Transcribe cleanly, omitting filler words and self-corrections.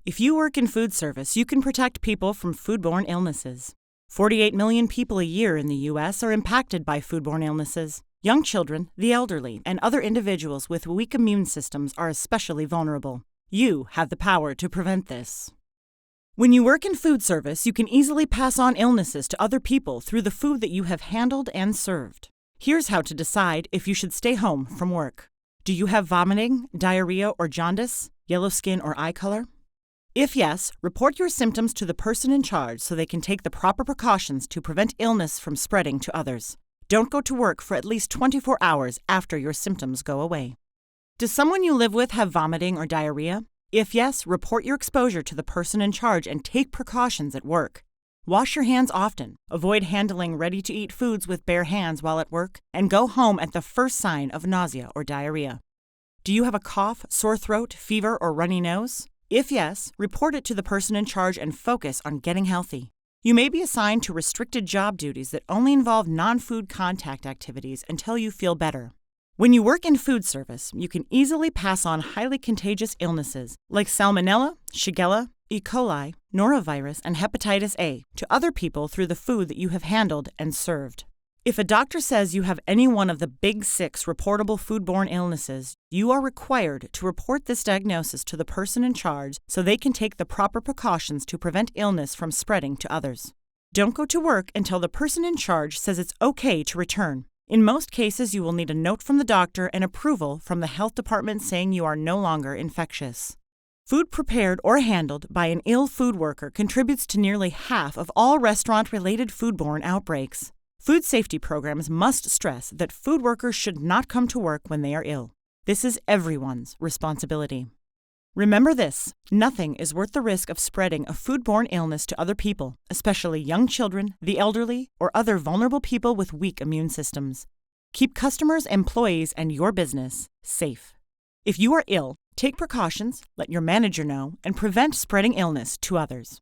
If you work in food service, you can protect people from foodborne illnesses. 48 million people a year in the U.S. are impacted by foodborne illnesses. Young children, the elderly, and other individuals with weak immune systems are especially vulnerable. You have the power to prevent this. When you work in food service, you can easily pass on illnesses to other people through the food that you have handled and served. Here's how to decide if you should stay home from work. Do you have vomiting, diarrhea, or jaundice, yellow skin, or eye color? If yes, report your symptoms to the person in charge so they can take the proper precautions to prevent illness from spreading to others. Don't go to work for at least 24 hours after your symptoms go away. Does someone you live with have vomiting or diarrhea? If yes, report your exposure to the person in charge and take precautions at work. Wash your hands often, avoid handling ready-to-eat foods with bare hands while at work, and go home at the first sign of nausea or diarrhea. Do you have a cough, sore throat, fever, or runny nose? If yes, report it to the person in charge and focus on getting healthy. You may be assigned to restricted job duties that only involve non-food contact activities until you feel better. When you work in food service, you can easily pass on highly contagious illnesses like Salmonella, Shigella, E. coli, norovirus, and hepatitis A to other people through the food that you have handled and served. If a doctor says you have any one of the big 6 reportable foodborne illnesses, you are required to report this diagnosis to the person in charge so they can take the proper precautions to prevent illness from spreading to others. Don't go to work until the person in charge says it's okay to return. In most cases, you will need a note from the doctor and approval from the health department saying you are no longer infectious. Food prepared or handled by an ill food worker contributes to nearly half of all restaurant-related foodborne outbreaks. Food safety programs must stress that food workers should not come to work when they are ill. This is everyone's responsibility. Remember this: nothing is worth the risk of spreading a foodborne illness to other people, especially young children, the elderly, or other vulnerable people with weak immune systems. Keep customers, employees, and your business safe. If you are ill, take precautions, let your manager know, and prevent spreading illness to others.